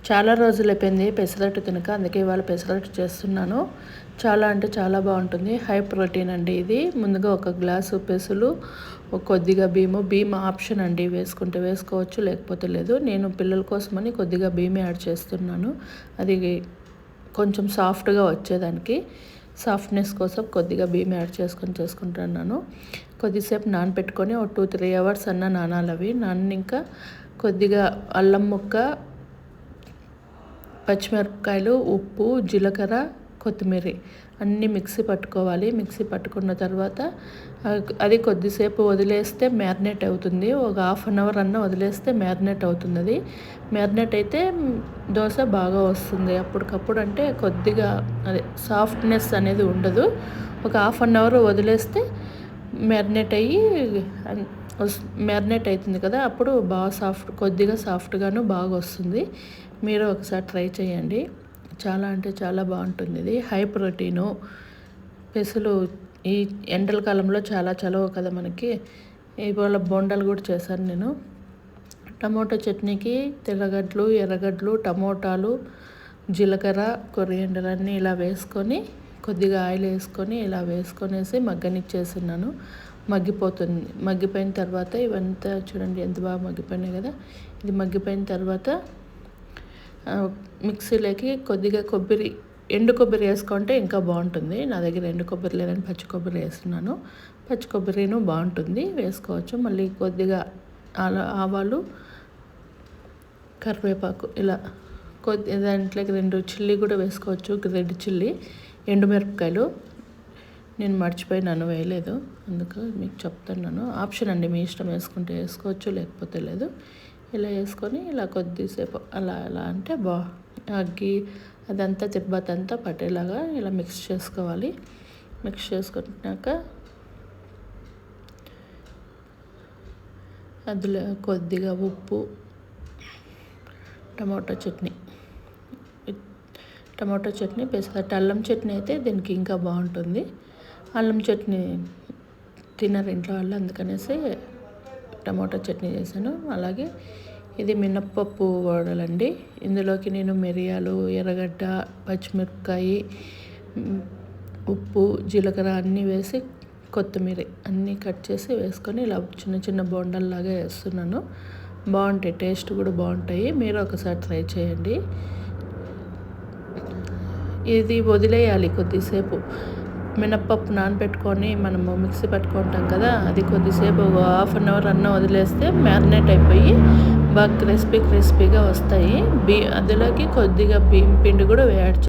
చాలా రోజులైపోయింది పెసరట్టు తినక, అందుకే ఇవాళ పెసరట్టు చేస్తున్నాను. చాలా అంటే చాలా బాగుంటుంది. హై ప్రోటీన్ అండి ఇది. ముందుగా ఒక గ్లాసు పెసలు, కొద్దిగా బియ్యం ఆప్షన్ అండి, వేసుకుంటే వేసుకోవచ్చు లేకపోతే లేదు. నేను పిల్లల కోసమని కొద్దిగా బియ్యం యాడ్ చేస్తున్నాను. అది కొంచెం సాఫ్ట్గా వచ్చేదానికి, సాఫ్ట్నెస్ కోసం కొద్దిగా బియ్యం యాడ్ చేసుకుంటున్నాను. కొద్దిసేపు నానబెట్టుకొని ఒక 2-3 అవర్స్ అన్న నానాలి. అవి ఇంకా కొద్దిగా అల్లం ముక్క, పచ్చిమిరపకాయలు, ఉప్పు, జీలకర్ర, కొత్తిమీర అన్నీ మిక్సీ పట్టుకోవాలి. మిక్సీ పట్టుకున్న తర్వాత అది కొద్దిసేపు వదిలేస్తే మ్యారినేట్ అవుతుంది. ఒక 1/2 అవర్ అన్న వదిలేస్తే మ్యారినేట్ అవుతుంది. అది మ్యారినేట్ అయితే దోశ బాగా వస్తుంది. అప్పటికప్పుడు అంటే కొద్దిగా అదే సాఫ్ట్నెస్ అనేది ఉండదు. ఒక 1/2 అవర్ వదిలేస్తే మ్యారినేట్ అవుతుంది కదా, అప్పుడు బాగా కొద్దిగా సాఫ్ట్గాను బాగా వస్తుంది. మీరు ఒకసారి ట్రై చేయండి. చాలా అంటే చాలా బాగుంటుంది. ఇది హై ప్రోటీను. పెసలు ఈ ఎండల కాలంలో చాలా చలవ కదా మనకి. ఇవాళ బొండాలు కూడా చేశాను నేను. టమోటా చట్నీకి తెల్లగడ్డలు, ఎర్రగడ్డలు, టమోటాలు, జీలకర్ర, కొరియండర్ అన్నీ ఇలా వేసుకొని, కొద్దిగా ఆయిల్ వేసుకొని ఇలా వేసుకొనేసి మగ్గనిచ్చేస్తున్నాను. మగ్గిపోతుంది. మగ్గిపోయిన తర్వాత ఇవంతా చూడండి ఎంత బాగా మగ్గిపోయినాయి కదా. ఇది మగ్గిపోయిన తర్వాత మిక్సీలోకి కొద్దిగా ఎండు కొబ్బరి వేసుకుంటే ఇంకా బాగుంటుంది. నా దగ్గర ఎండు కొబ్బరి లేదని పచ్చి కొబ్బరి వేస్తున్నాను. పచ్చి కొబ్బరిను బాగుంటుంది, వేసుకోవచ్చు. మళ్ళీ కొద్దిగా ఆవాలు, కరివేపాకు ఇలా దాంట్లోకి 2 చిల్లీ కూడా వేసుకోవచ్చు. రెడ్ చిల్లీ, ఎండుమిరపకాయలు నేను మర్చిపోయినాను, వేయలేదు, అందుకు మీకు చెప్తున్నాను. ఆప్షన్ అండి, మీ ఇష్టం, వేసుకుంటే వేసుకోవచ్చు లేకపోతే లేదు. ఇలా వేసుకొని ఇలా కొద్దిసేపు అలా అంటే అదంతా తిరుపతి అంతా పట్టేలాగా ఇలా మిక్స్ చేసుకోవాలి. మిక్స్ చేసుకున్నాక అందులో కొద్దిగా ఉప్పు, టమాటో చట్నీ పెసరట్టు. అల్లం చట్నీ అయితే దీనికి ఇంకా బాగుంటుంది. అల్లం చట్నీ తినరు ఇంట్లో వాళ్ళు, అందుకనేసి టమాటో చట్నీ చేశాను. అలాగే ఇది మినప్పప్పు వడలండి. ఇందులోకి నేను మిరియాలు, ఎర్రగడ్డ, పచ్చిమిరపకాయ, ఉప్పు, జీలకర్ర అన్నీ వేసి, కొత్తిమీర అన్నీ కట్ చేసి వేసుకొని ఇలా చిన్న చిన్న బొండల్లాగా వేస్తున్నాను. బాగుంటాయి, టేస్ట్ కూడా బాగుంటాయి. మీరు ఒకసారి ట్రై చేయండి. ఇది వదిలేయాలి కొద్దిసేపు. మినప్పప్పు నానబెట్టుకొని మనము మిక్సీ పట్టుకుంటాం కదా, అది కొద్దిసేపు 1/2 అవర్ అన్న వదిలేస్తే మ్యారినేట్ అయిపోయి బాగా క్రిస్పీగా వస్తాయి. అందులోకి కొద్దిగా బియ్యం పిండి కూడా యాడ్